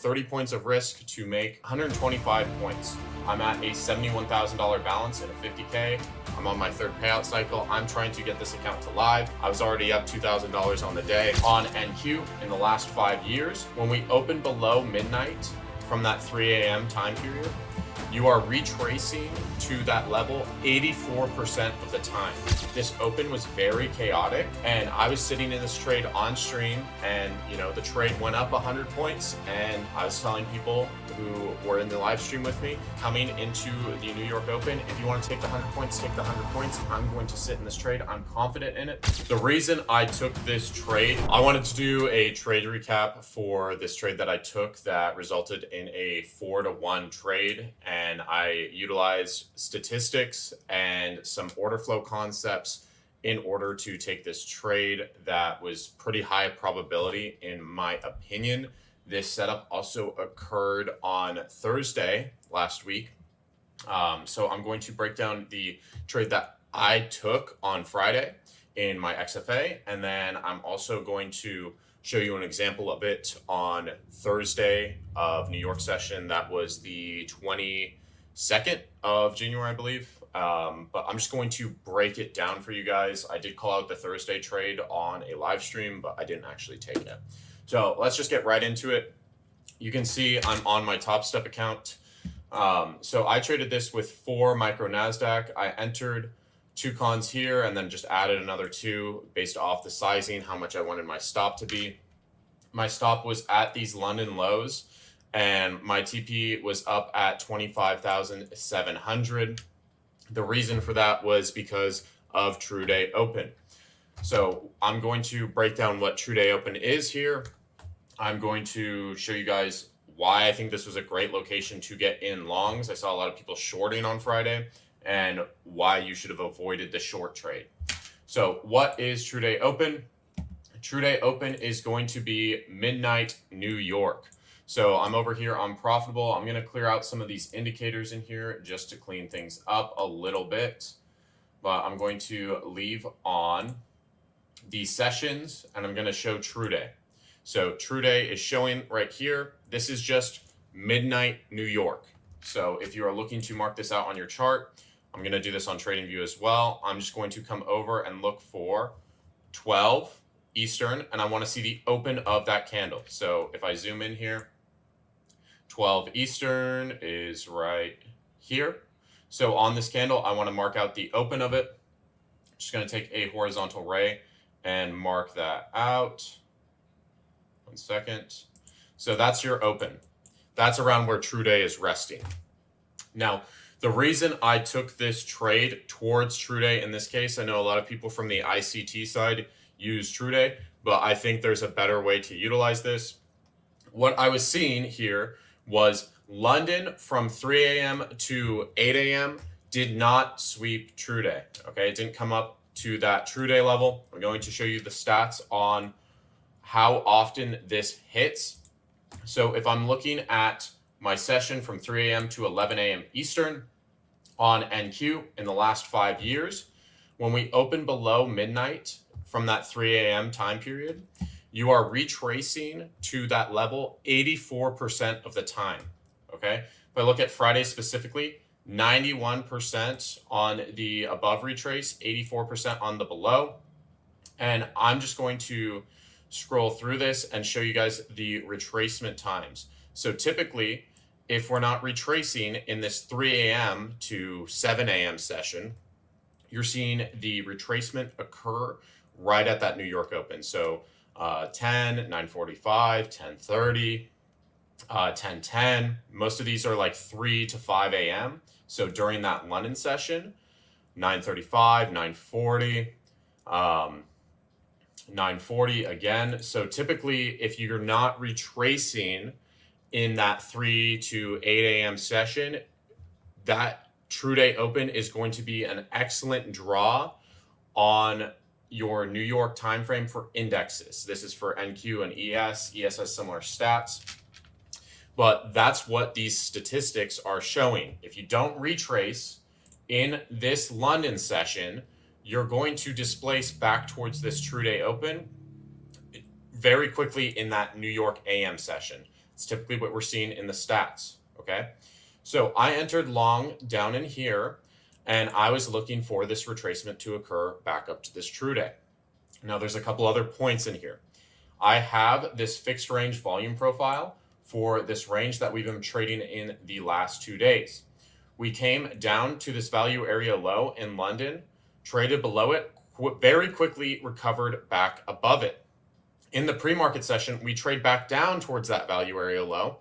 30 points of risk to make 125 points. I'm at a $71,000 balance in a 50K. I'm on my third payout cycle. I'm trying to get this account to live. I was already up $2,000 on the day on NQ in the last 5 years. When we open below midnight from that 3 a.m. time period, you are retracing to that level 84% of the time. This open was very chaotic, and I was sitting in this trade on stream, and the trade went up 100 points, and I was telling people who were in the live stream with me coming into the New York Open, if you want to take the 100 points, take the 100 points. I'm going to sit in this trade. I'm confident in it. The reason I took this trade, I wanted to do a trade recap for this trade that I took that resulted in a 4-to-1 trade, and I utilized statistics and some order flow concepts in order to take this trade that was pretty high probability in my opinion. This setup also occurred on Thursday last week. So I'm going to break down the trade that I took on Friday in my XFA, and then I'm also going to show you an example of it on Thursday of New York session. That was the 22nd of January, I believe. But I'm just going to break it down for you guys. I did call out the Thursday trade on a live stream, but I didn't actually take it. So let's just get right into it. You can see I'm on my Top Step account. So I traded this with 4 micro NASDAQ. I entered 2 cons here and then just added another 2 based off the sizing, how much I wanted my stop to be. My stop was at these London lows, and my TP was up at 25,700. The reason for that was because of True Day Open. So I'm going to break down what True Day Open is here. I'm going to show you guys why I think this was a great location to get in longs. I saw a lot of people shorting on Friday, and why you should have avoided the short trade. So what is True Day Open? True Day Open is going to be midnight New York. So I'm over here on profitable. I'm going to clear out some of these indicators in here just to clean things up a little bit. But I'm going to leave on the sessions, and I'm going to show True Day. So True Day is showing right here. This is just midnight New York. So if you are looking to mark this out on your chart, I'm going to do this on TradingView as well. I'm just going to come over and look for 12 Eastern, and I want to see the open of that candle. So if I zoom in here, 12 Eastern is right here. So on this candle, I want to mark out the open of it. Just going to take a horizontal ray and mark that out. 1 second. So that's your open. That's around where True Day is resting. Now, the reason I took this trade towards True Day in this case, I know a lot of people from the ICT side use True Day, but I think there's a better way to utilize this. What I was seeing here was London from 3 a.m. to 8 a.m. did not sweep True Day. Okay, it didn't come up to that True Day level. I'm going to show you the stats on how often this hits. So if I'm looking at my session from 3 a.m. to 11 a.m. Eastern on NQ in the last 5 years, when we open below midnight from that 3 a.m. time period, you are retracing to that level 84% of the time. Okay. If I look at Friday specifically, 91% on the above retrace, 84% on the below. And I'm just going to scroll through this and show you guys the retracement times. So typically, if we're not retracing in this 3 a.m. to 7 a.m. session, you're seeing the retracement occur right at that New York Open. So 10, 9:45, 10:30, 10:10. Most of these are like 3 to 5 a.m. So during that London session, 9:35, 9:40, 9:40 again. So typically, if you're not retracing in that 3 to 8 a.m. session, that True Day Open is going to be an excellent draw on your New York timeframe for indexes. This is for NQ and ES. ES has similar stats, but that's what these statistics are showing. If you don't retrace in this London session, you're going to displace back towards this True Day Open very quickly in that New York AM session. It's typically what we're seeing in the stats, okay? So I entered long down in here, and I was looking for this retracement to occur back up to this true day. Now there's a couple other points in here. I have this fixed range volume profile for this range that we've been trading in the last 2 days. We came down to this value area low in London, traded below it, very quickly recovered back above it. In the pre-market session, we trade back down towards that value area low,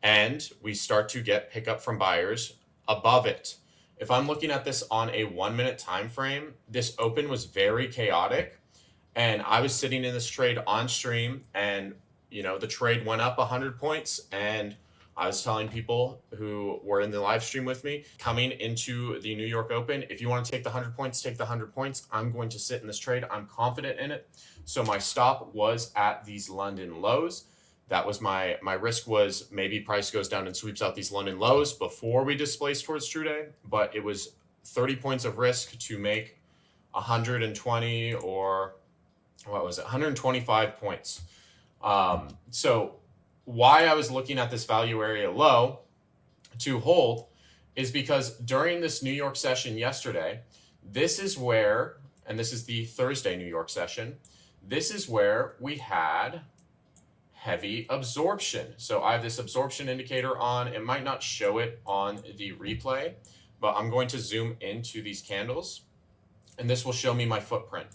and we start to get pickup from buyers above it. If I'm looking at this on a 1 minute time frame, this open was very chaotic, and I was sitting in this trade on stream, and the trade went up 100 points, and I was telling people who were in the live stream with me coming into the New York Open, if you want to take the 100 points, take the 100 points. I'm going to sit in this trade. I'm confident in it. So my stop was at these London lows. That was my risk, was maybe price goes down and sweeps out these London lows before we displace towards true day. But it was 30 points of risk to make 120 or what was it, 125 points. So why I was looking at this value area low to hold is because during this New York session yesterday, this is where, and this is the Thursday New York session, this is where we had heavy absorption. So I have this absorption indicator on. It might not show it on the replay, but I'm going to zoom into these candles, and this will show me my footprint.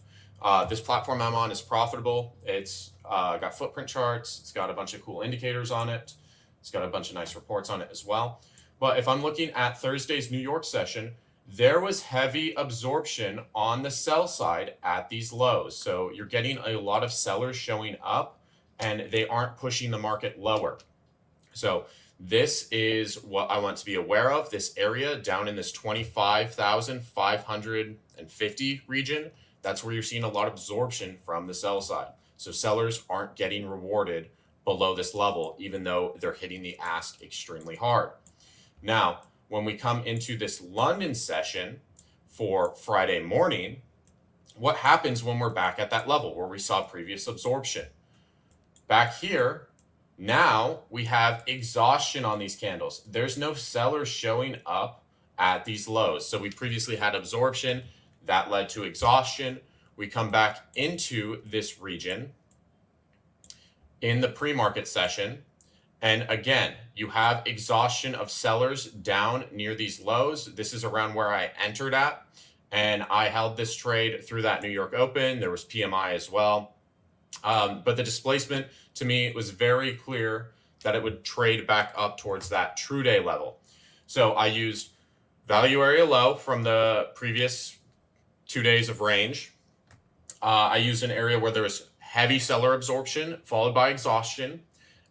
This platform I'm on is profitable. It's got footprint charts. It's got a bunch of cool indicators on it. It's got a bunch of nice reports on it as well. But if I'm looking at Thursday's New York session, there was heavy absorption on the sell side at these lows. So you're getting a lot of sellers showing up, and they aren't pushing the market lower. So this is what I want to be aware of. This area down in this 25,550 region, that's where you're seeing a lot of absorption from the sell side. So sellers aren't getting rewarded below this level, even though they're hitting the ask extremely hard. Now, when we come into this London session for Friday morning, what happens when we're back at that level where we saw previous absorption? Back here, now we have exhaustion on these candles. There's no sellers showing up at these lows. So we previously had absorption. That led to exhaustion. We come back into this region in the pre-market session. And again, you have exhaustion of sellers down near these lows. This is around where I entered at. And I held this trade through that New York Open. There was PMI as well. But the displacement, to me, it was very clear that it would trade back up towards that true day level. So I used value area low from the previous 2 days of range. I used an area where there was heavy seller absorption followed by exhaustion.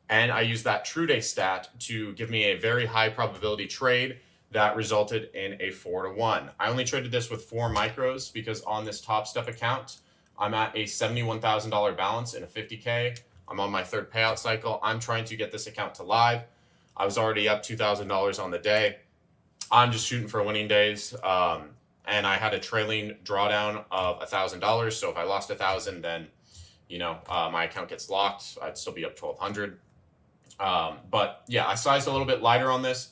And I used that true day stat to give me a very high probability trade that resulted in a 4-to-1. I only traded this with 4 micros because on this Top Step account, I'm at a $71,000 balance in a 50K. I'm on my third payout cycle. I'm trying to get this account to live. I was already up $2,000 on the day. I'm just shooting for winning days. And I had a trailing drawdown of $1,000. So if I lost $1,000, then, my account gets locked. I'd still be up $1,200. But yeah, I sized a little bit lighter on this.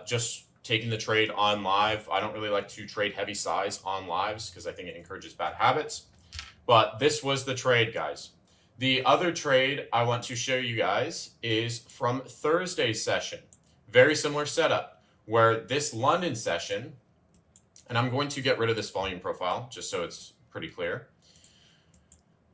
Just taking the trade on live. I don't really like to trade heavy size on lives because I think it encourages bad habits. But this was the trade, guys. The other trade I want to show you guys is from Thursday's session. Very similar setup where this London session, and I'm going to get rid of this volume profile just so it's pretty clear.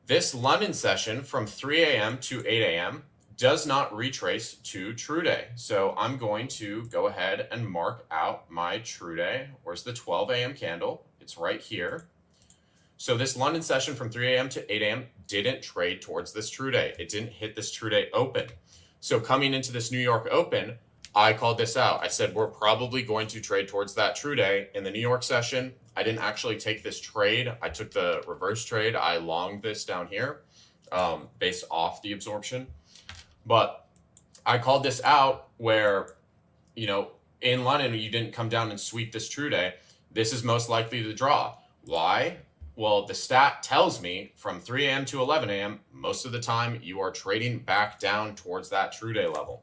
This London session from 3 a.m. to 8 a.m. does not retrace to true day. So I'm going to go ahead and mark out my true day. Where's the 12 a.m. candle? It's right here. So this London session from 3 a.m. to 8 a.m. didn't trade towards this true day. It didn't hit this true day open. So coming into this New York Open, I called this out. I said, we're probably going to trade towards that true day in the New York session. I didn't actually take this trade. I took the reverse trade. I longed this down here based off the absorption. But I called this out where, in London, you didn't come down and sweep this true day. This is most likely the draw. Why? Well, the stat tells me from 3 a.m. to 11 a.m., most of the time you are trading back down towards that true day level.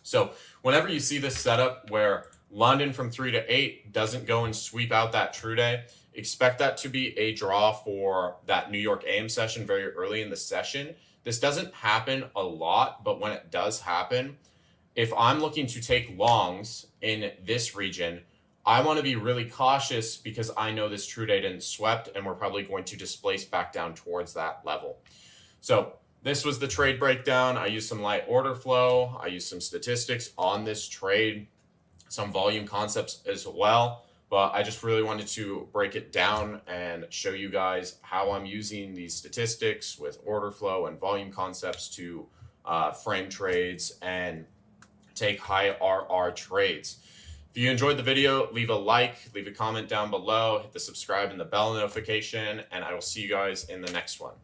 So whenever you see this setup where London from 3 to 8 doesn't go and sweep out that true day, expect that to be a draw for that New York AM session very early in the session. This doesn't happen a lot, but when it does happen, if I'm looking to take longs in this region, I want to be really cautious because I know this true day didn't swept and we're probably going to displace back down towards that level. So this was the trade breakdown. I used some light order flow. I used some statistics on this trade, some volume concepts as well. But I just really wanted to break it down and show you guys how I'm using these statistics with order flow and volume concepts to frame trades and take high RR trades. If you enjoyed the video, leave a like, leave a comment down below, hit the subscribe and the bell notification, and I will see you guys in the next one.